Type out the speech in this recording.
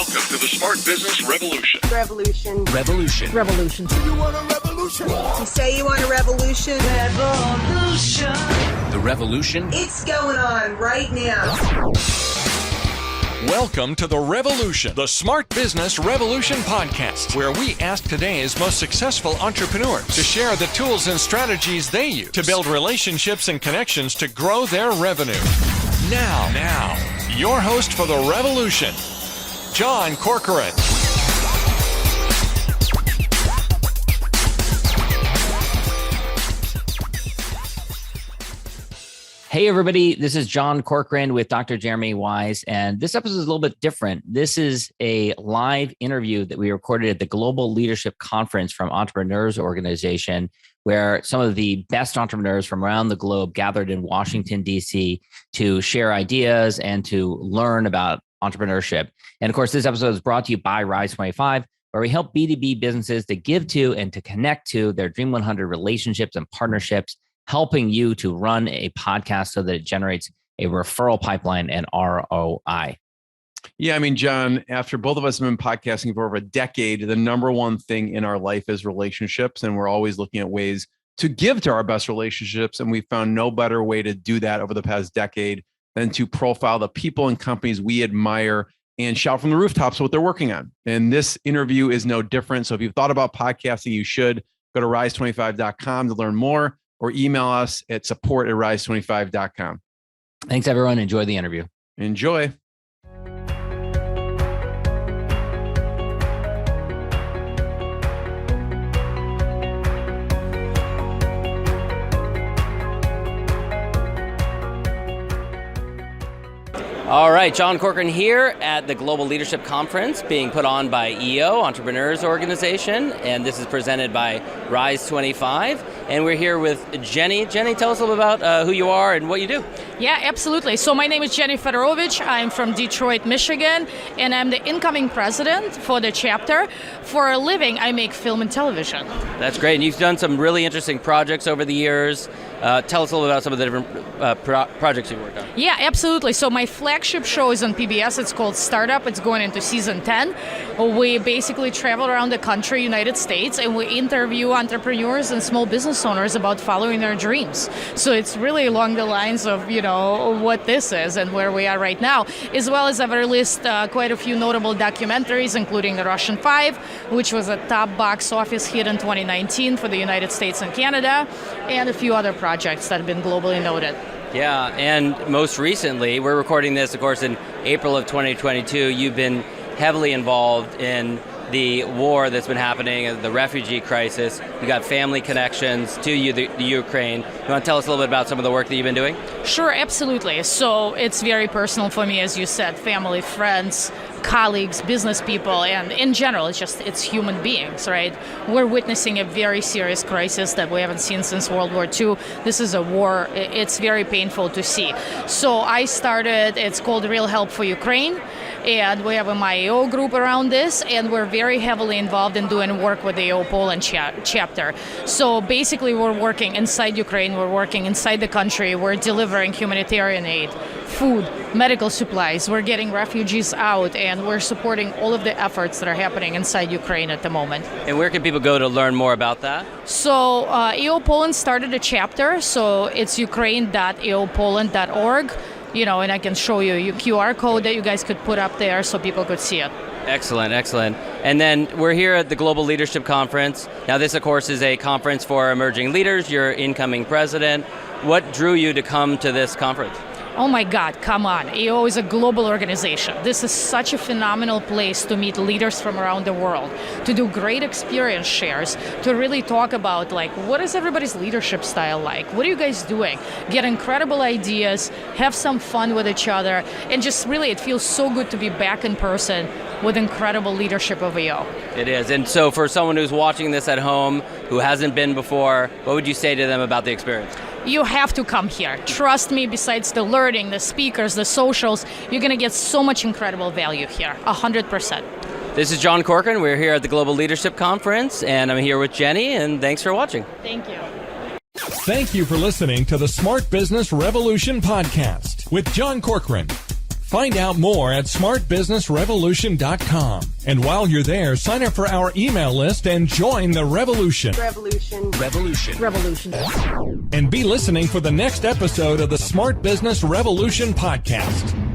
Welcome to the Smart Business Revolution. Revolution. Revolution. Revolution. You want a revolution? You say you want a revolution? Revolution. The revolution? It's going on right now. Welcome to The Revolution, the Smart Business Revolution podcast, where we ask today's most successful entrepreneurs to share the tools and strategies they use to build relationships and connections to grow their revenue. Now, your host for The Revolution, John Corcoran. Hey, everybody. This is John Corcoran with Dr. Jeremy Wise, and this episode is a little bit different. This is a live interview that we recorded at the Global Leadership Conference from Entrepreneurs Organization, where some of the best entrepreneurs from around the globe gathered in Washington, D.C. to share ideas and to learn about entrepreneurship. And of course, this episode is brought to you by Rise 25, where we help B2B businesses to give to and to connect to their Dream 100 relationships and partnerships, helping you to run a podcast so that it generates a referral pipeline and ROI. Yeah, I mean, John, after both of us have been podcasting for over a decade, the number one thing in our life is relationships. And we're always looking at ways to give to our best relationships. And we found no better way to do that over the past decade than to profile the people and companies we admire and shout from the rooftops what they're working on. And this interview is no different. So if you've thought about podcasting, you should go to rise25.com to learn more, or email us at support@rise25.com. Thanks, everyone. Enjoy the interview. Enjoy. All right, John Corcoran here at the Global Leadership Conference being put on by EO, Entrepreneurs Organization, and this is presented by Rise 25. And we're here with Jenny. Jenny, tell us a little about who you are and what you do. Yeah, absolutely. So my name is Jenny Feterovich. I'm from Detroit, Michigan, and I'm the incoming president for the chapter. For a living, I make film and television. That's great. And you've done some really interesting projects over the years. Tell us a little about some of the different projects you've worked on. Yeah, absolutely. So my flagship show is on PBS. It's called Startup. It's going into season 10. We basically travel around the country, United States, and we interview entrepreneurs and small business owners about following their dreams. So it's really along the lines of, what this is and where we are right now, as well as I've released quite a few notable documentaries, including The Russian Five, which was a top box office hit in 2019 for the United States and Canada, and a few other projects that have been globally noted. Yeah, and most recently, we're recording this, of course, in April of 2022. You've been heavily involved in the war that's been happening, the refugee crisis. You got family connections to the Ukraine. You want to tell us a little bit about some of the work that you've been doing? Sure, absolutely. So it's very personal for me, as you said, family, friends, colleagues, business people, and in general, it's human beings, right? We're witnessing a very serious crisis that we haven't seen since World War II. This is a war. It's very painful to see. So I started, it's called Real Help for Ukraine, and we have a MyAO group around this, and we're very heavily involved in doing work with the AO Poland chapter. So basically, we're working inside Ukraine, we're working inside the country, we're delivering humanitarian aid, food, medical supplies, we're getting refugees out, and we're supporting all of the efforts that are happening inside Ukraine at the moment. And where can people go to learn more about that? So AO Poland started a chapter, so it's ukraine.aopoland.org. And I can show you a QR code that you guys could put up there so people could see it. Excellent, excellent. And then we're here at the Global Leadership Conference. Now this, of course, is a conference for emerging leaders. You're incoming president. What drew you to come to this conference? Oh my God, come on. AO is a global organization. This is such a phenomenal place to meet leaders from around the world, to do great experience shares, to really talk about what is everybody's leadership style like? What are you guys doing? Get incredible ideas, have some fun with each other, and just really it feels so good to be back in person with incredible leadership of AO. It is. And so for someone who's watching this at home, who hasn't been before, what would you say to them about the experience? You have to come here. Trust me, besides the learning, the speakers, the socials, you're going to get so much incredible value here, 100%. This is John Corcoran. We're here at the Global Leadership Conference, and I'm here with Jenny, and thanks for watching. Thank you. Thank you for listening to the Smart Business Revolution podcast with John Corcoran. Find out more at smartbusinessrevolution.com. And while you're there, sign up for our email list and join the revolution. Revolution. Revolution. Revolution. And be listening for the next episode of the Smart Business Revolution podcast.